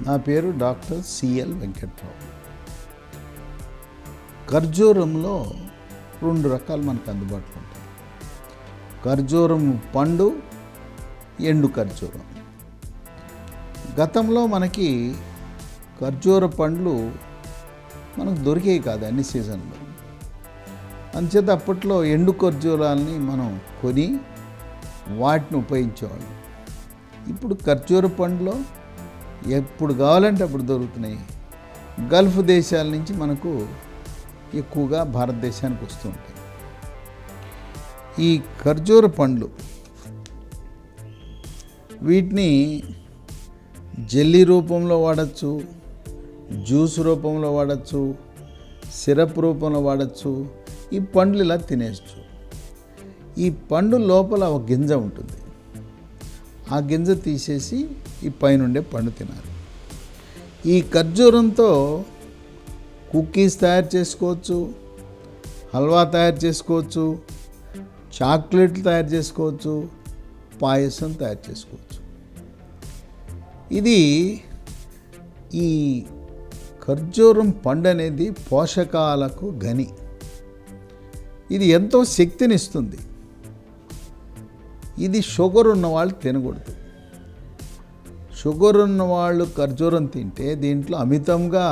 నా పేరు doctor CL Venkatrao. ఖర్జూరంలో 2 రకాలు మనకు అందుబాటులో ఉంటాయి. ఖర్జూరం పండు, ఎండు ఖర్జూరం. గతంలో మనకి ఖర్జూర పండ్లు మనకు దొరికేవి కాదు అన్ని సీజన్లో. అందుచేత అప్పట్లో ఎండు ఖర్జూరాలని మనం కొని వాటిని ఉపయోగించేవాళ్ళం. ఇప్పుడు ఖర్జూర పండ్లో ఎప్పుడు కావాలంటే అప్పుడు దొరుకుతున్నాయి. గల్ఫ్ దేశాల నుంచి మనకు ఎక్కువగా భారతదేశానికి వస్తూ ఉంటాయి. ఈ ఖర్జూర పండ్లు వీటిని జెల్లీ రూపంలో వాడచ్చు, జ్యూస్ రూపంలో వాడచ్చు, సిరప్ రూపంలో వాడచ్చు. ఈ పండ్లు ఇలా తినేయచ్చు. ఈ పండు లోపల ఒక గింజ ఉంటుంది. ఆ గింజ తీసేసి ఈ పైనుండే పండు తినాలి. ఈ ఖర్జూరంతో కుకీస్ తయారు చేసుకోవచ్చు, హల్వా తయారు చేసుకోవచ్చు, చాక్లెట్లు తయారు చేసుకోవచ్చు, పాయసం తయారు చేసుకోవచ్చు. ఇది ఈ ఖర్జూరం పండు అనేది పోషకాలకు గని. ఇది ఎంతో శక్తినిస్తుంది. ఇది షుగర్ ఉన్నవాళ్ళు తినకూడదు. షుగర్ ఉన్నవాళ్ళు ఖర్జూరం తింటే దీంట్లో అమితంగా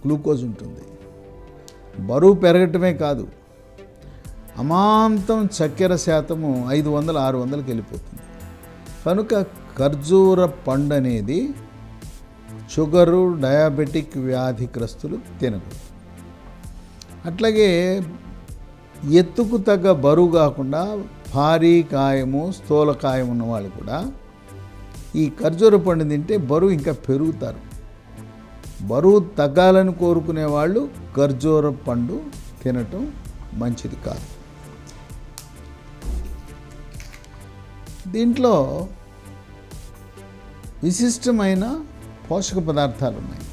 గ్లూకోజ్ ఉంటుంది. బరువు పెరగటమే కాదు, అమాంతం చక్కెర శాతము 500-600కి వెళ్ళిపోతుంది. కనుక ఖర్జూర పండు అనేది షుగరు, డయాబెటిక్ వ్యాధిగ్రస్తులు తినకూడదు. అట్లాగే ఎత్తుకు తగ్గ బరువు కాకుండా భారీ కాయము, స్థూలకాయం ఉన్నవాళ్ళు కూడా ఈ ఖర్జూర పండు తింటే బరువు ఇంకా పెరుగుతారు. బరువు తగ్గాలని కోరుకునే వాళ్ళు ఖర్జూర పండు తినటం మంచిది కాదు. దీంట్లో విశిష్టమైన పోషక పదార్థాలు ఉన్నాయి.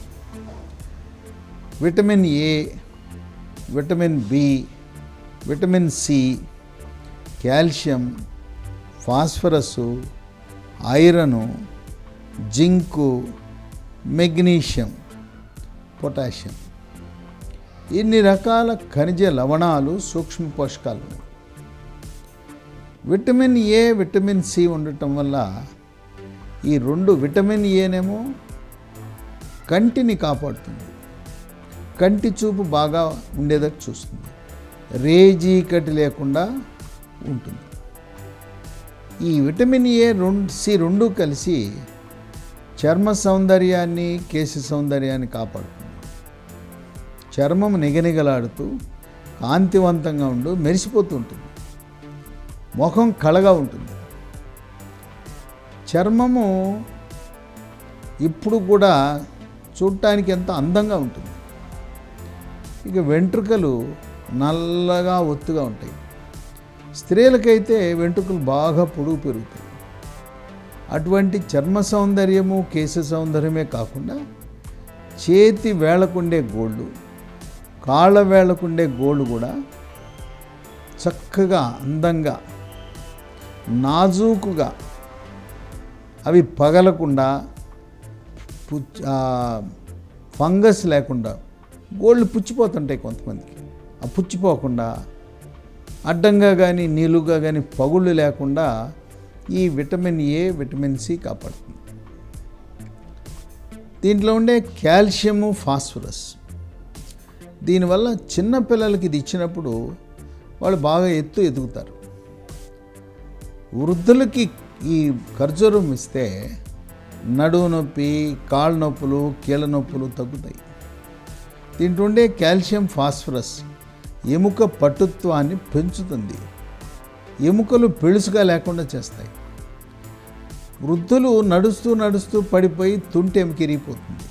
Vitamin A, vitamin B, vitamin C, calcium, phosphorus, iron, zinc, magnesium, potassium, ఇన్ని రకాల ఖనిజ లవణాలు, సూక్ష్మ పోషకాలు ఉన్నాయి. విటమిన్ ఏ, విటమిన్ సి ఉండటం వల్ల ఈ 2 విటమిన్ ఏనేమో కంటిని కాపాడుతుంది, కంటి చూపు బాగా ఉండేటట్టు చూస్తుంది, రేజీకటి లేకుండా ఉంటుంది. ఈ విటమిన్ ఏ, సి 2 కలిసి చర్మ సౌందర్యాన్ని, కేశ సౌందర్యాన్ని కాపాడుతుంది. చర్మం నిగనిగలాడుతూ కాంతివంతంగా ఉంటూ మెరిసిపోతూ ఉంటుంది. ముఖం కళగా ఉంటుంది. చర్మము ఇప్పుడు కూడా చూడటానికి ఎంత అందంగా ఉంటుంది. ఇక వెంట్రుకలు నల్లగా ఒత్తుగా ఉంటాయి. స్త్రీలకైతే వెంట్రుకలు బాగా పొడుగు పెరుగుతాయి. అటువంటి చర్మ సౌందర్యము, కేశ సౌందర్యమే కాకుండా చేతి వేళకుండే గోళ్ళు, కాళ్ళ వేళకుండే గోళ్ళు కూడా చక్కగా, అందంగా, నాజూకుగా, అవి పగలకుండా, ఫంగస్ లేకుండా, గోళ్ళు పుచ్చిపోతుంటాయి కొంతమందికి. ఆ పుచ్చిపోకుండా అడ్డంగా కానీ నీలుగా కానీ పగుళ్ళు లేకుండా ఈ విటమిన్ ఏ, విటమిన్ సి కాపాడుతుంది. దీంట్లో ఉండే కాల్షియము, ఫాస్ఫరస్, దీనివల్ల చిన్నపిల్లలకి ఇది ఇచ్చినప్పుడు వాళ్ళు బాగా ఎదుగుతారు. వృద్ధులకి ఈ ఖర్జూరం ఇస్తే నడుము నొప్పి, కాళ్ళ నొప్పులు, కీళ్ళ నొప్పులు తగ్గుతాయి. దీంట్లో ఉండే కాల్షియం, ఫాస్ఫరస్ ఎముక పటుత్వాన్ని పెంచుతుంది. ఎముకలు పెళుసుగా లేకుండా చేస్తాయి. వృద్ధులు నడుస్తూ నడుస్తూ పడిపోయి తుంటి ఎముక ఇరిగిపోతుంది.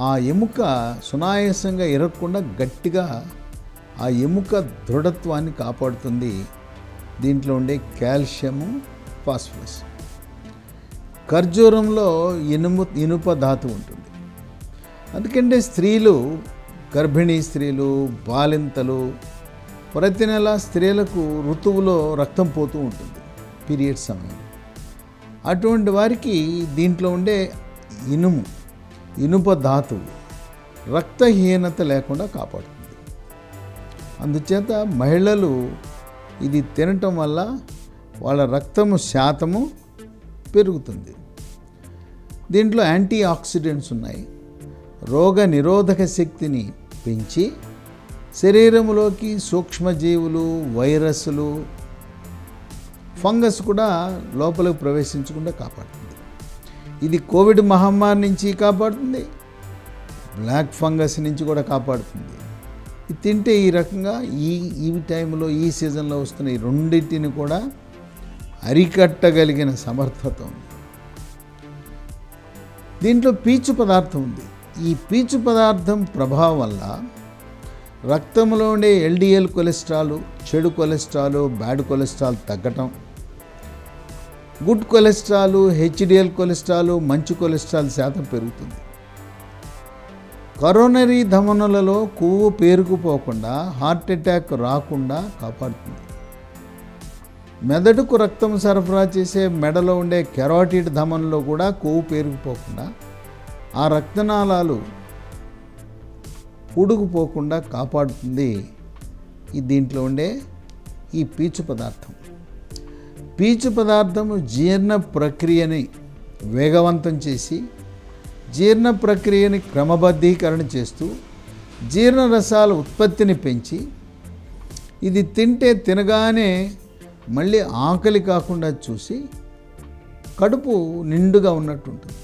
ఆ ఎముక సునాయాసంగా ఇరగకుండా గట్టిగా ఆ ఎముక దృఢత్వాన్ని కాపాడుతుంది. దీంట్లో ఉండే కాల్షియము, ఫాస్ఫరస్. ఖర్జూరంలో ఇనుప ధాతు ఉంటుంది. అందుకంటే స్త్రీలు, గర్భిణీ స్త్రీలు, బాలింతలు ప్రతి నెల స్త్రీలకు ఋతువులో రక్తం పోతూ ఉంటుంది, పీరియడ్ సమయం. అటువంటి వారికి దీంట్లో ఉండే ఇనుప ధాతువు రక్తహీనత లేకుండా కాపాడుతుంది. అందుచేత మహిళలు ఇది తినటం వల్ల వాళ్ళ రక్తము శాతము పెరుగుతుంది. దీంట్లో యాంటీ ఆక్సిడెంట్స్ ఉన్నాయి. రోగ నిరోధక శక్తిని పెంచి శరీరంలోకి సూక్ష్మజీవులు, వైరస్లు, ఫంగస్ కూడా లోపలికి ప్రవేశించకుండా కాపాడుతుంది. ఇది కోవిడ్ మహమ్మారి నుంచి కాపాడుతుంది, బ్లాక్ ఫంగస్ నుంచి కూడా కాపాడుతుంది. ఇది తింటే ఈ రకంగా ఈ టైంలో, ఈ సీజన్లో వస్తున్న ఈ రెండింటిని కూడా అరికట్టగలిగిన సమర్థత ఉంది. దీంట్లో పీచు పదార్థం ఉంది. ఈ పీచు పదార్థం ప్రభావం వల్ల రక్తంలో ఉండే ఎల్డిఎల్ కొలెస్ట్రాల్, చెడు కొలెస్ట్రాల్, బ్యాడ్ కొలెస్ట్రాల్ తగ్గటం, గుడ్ కొలెస్ట్రాల్, హెచ్డిఎల్ కొలెస్ట్రాల్, మంచి కొలెస్ట్రాల్ శాతం పెరుగుతుంది. కరోనరీ ధమనులలో కొవ్వు పేరుకుపోకుండా, హార్ట్ అటాక్ రాకుండా కాపాడుతుంది. మెదడుకు రక్తం సరఫరా చేసే మెడలో ఉండే కెరోటిడ్ ధమనులో కూడా కొవ్వు పేరుకుపోకుండా, ఆ రక్తనాళాలు ఉడుకుపోకుండా కాపాడుతుంది దీంట్లో ఉండే ఈ పీచు పదార్థం. పీచు పదార్థము జీర్ణ ప్రక్రియని వేగవంతం చేసి, జీర్ణ ప్రక్రియని క్రమబద్ధీకరణ చేస్తూ, జీర్ణరసాల ఉత్పత్తిని పెంచి, ఇది తినగానే మళ్ళీ ఆకలి కాకుండా చూసి కడుపు నిండుగా ఉన్నట్టు ఉంటుంది.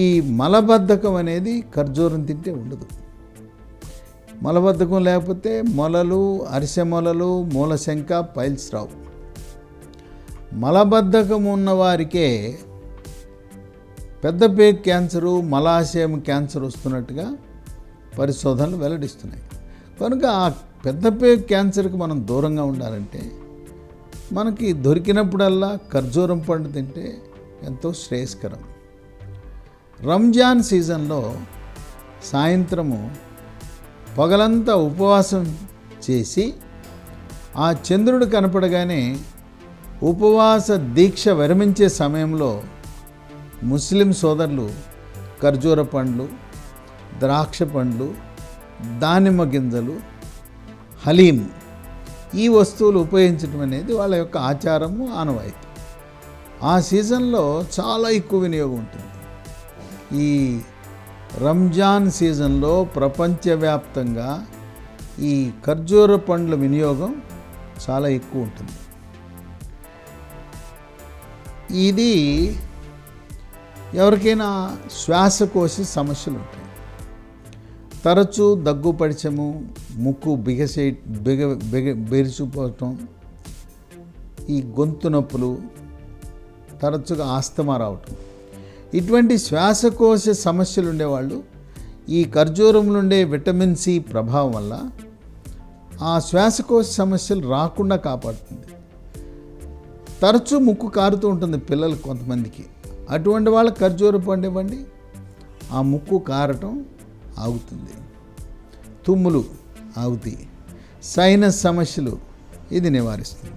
ఈ మలబద్ధకం అనేది ఖర్జూరం తింటే ఉండదు. మలబద్ధకం లేకపోతే మొలలు, అరిసె మొలలు, మూలశంక, పైల్స్ రావు. మలబద్ధకం ఉన్నవారికే పెద్ద పేగు క్యాన్సరు, మలాశయం క్యాన్సర్ వస్తున్నట్టుగా పరిశోధనలు వెల్లడిస్తున్నాయి. కనుక ఆ పెద్ద పేగు క్యాన్సర్కి మనం దూరంగా ఉండాలంటే మనకి దొరికినప్పుడల్లా ఖర్జూరం పండు తింటే ఎంతో శ్రేయస్కరం. రంజాన్ సీజన్లో సాయంత్రము పగలంతా ఉపవాసం చేసి ఆ చంద్రుడు కనపడగానే ఉపవాస దీక్ష విరమించే సమయంలో ముస్లిం సోదరులు ఖర్జూర పండ్లు, ద్రాక్ష పండ్లు, దానిమ్మ గింజలు, హలీం ఈ వస్తువులు ఉపయోగించడం అనేది వాళ్ళ యొక్క ఆచారము, ఆనవాయితీ. ఆ సీజన్లో చాలా ఎక్కువ వినియోగం ఉంటుంది. ఈ రంజాన్ సీజన్లో ప్రపంచవ్యాప్తంగా ఈ ఖర్జూర పండ్ల వినియోగం చాలా ఎక్కువ ఉంటుంది. ఇది ఎవరికైనా శ్వాసకోశ సమస్యలు ఉంటాయి, తరచూ దగ్గు పడిచము, ముక్కు బెరిసిపోవటం, ఈ గొంతు నొప్పులు, తరచుగా ఆస్తమా రావటం, ఇటువంటి శ్వాసకోశ సమస్యలు ఉండేవాళ్ళు ఈ ఖర్జూరంలో ఉండే విటమిన్ సి ప్రభావం వల్ల ఆ శ్వాసకోశ సమస్యలు రాకుండా కాపాడుతుంది. తరచూ ముక్కు కారుతూ ఉంటుంది పిల్లలు కొంతమందికి. అటువంటి వాళ్ళ ఖర్జూర పండు ఇవ్వండి, ఆ ముక్కు కారటం ఆగుతుంది, తుమ్ములు ఆగుతాయి, సైనస్ సమస్యలు ఇది నివారిస్తుంది.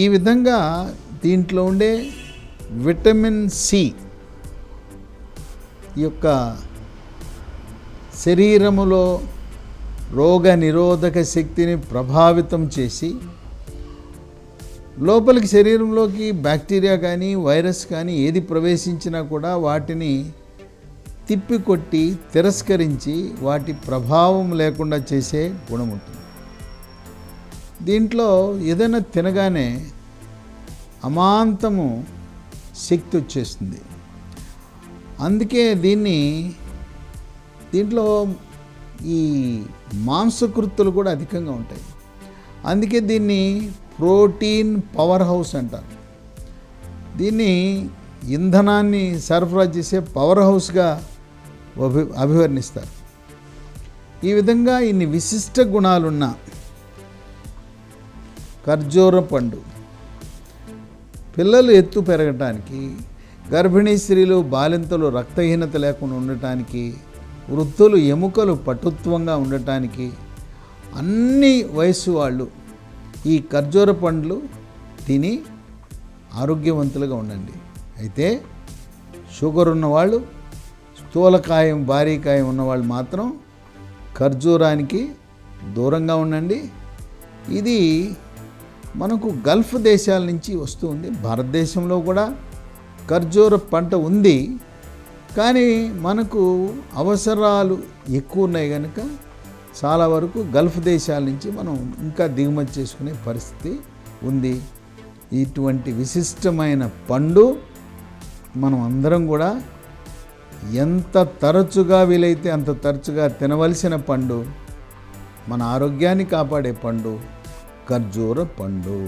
ఈ విధంగా దీంట్లో ఉండే విటమిన్ సి యొక్క శరీరములో రోగ నిరోధక శక్తిని ప్రభావితం చేసి లోపలికి శరీరంలోకి బ్యాక్టీరియా కానీ వైరస్ కానీ ఏది ప్రవేశించినా కూడా వాటిని తిప్పికొట్టి తిరస్కరించి వాటి ప్రభావం లేకుండా చేసే గుణం ఉంటుంది. దీంట్లో ఏదైనా తినగానే అమాంతము శక్తి వచ్చేస్తుంది. అందుకే దీంట్లో ఈ మాంసకృత్తులు కూడా అధికంగా ఉంటాయి. అందుకే దీన్ని ప్రోటీన్ పవర్ హౌస్ అంటారు. దీన్ని ఇంధనాన్ని సరఫరా చేసే పవర్ హౌస్గా అభివర్ణిస్తారు. ఈ విధంగా ఇన్ని విశిష్ట గుణాలున్న ఖర్జూర పండు పిల్లలు ఎత్తు పెరగటానికి, గర్భిణీ స్త్రీలు బాలింతలు రక్తహీనత లేకుండా ఉండటానికి, వృద్ధులు ఎముకలు పటుత్వంగా ఉండటానికి, అన్ని వయస్సు వాళ్ళు ఈ ఖర్జూర పండ్లు తిని ఆరోగ్యవంతులుగా ఉండండి. అయితే షుగర్ ఉన్నవాళ్ళు, స్థూలకాయం భారీకాయం ఉన్నవాళ్ళు మాత్రం ఖర్జూరానికి దూరంగా ఉండండి. ఇది మనకు గల్ఫ్ దేశాల నుంచి వస్తుంది. భారతదేశంలో కూడా ఖర్జూర పంట ఉంది, కానీ మనకు అవసరాలు ఎక్కువ ఉన్నాయి కనుక చాలా వరకు గల్ఫ్ దేశాల నుంచి మనం ఇంకా దిగుమతి చేసుకునే పరిస్థితి ఉంది. ఇటువంటి విశిష్టమైన పండు మనం అందరం కూడా ఎంత తరచుగా వీలైతే అంత తరచుగా తినవలసిన పండు, మన ఆరోగ్యాన్ని కాపాడే పండు ఖర్జూర పండు.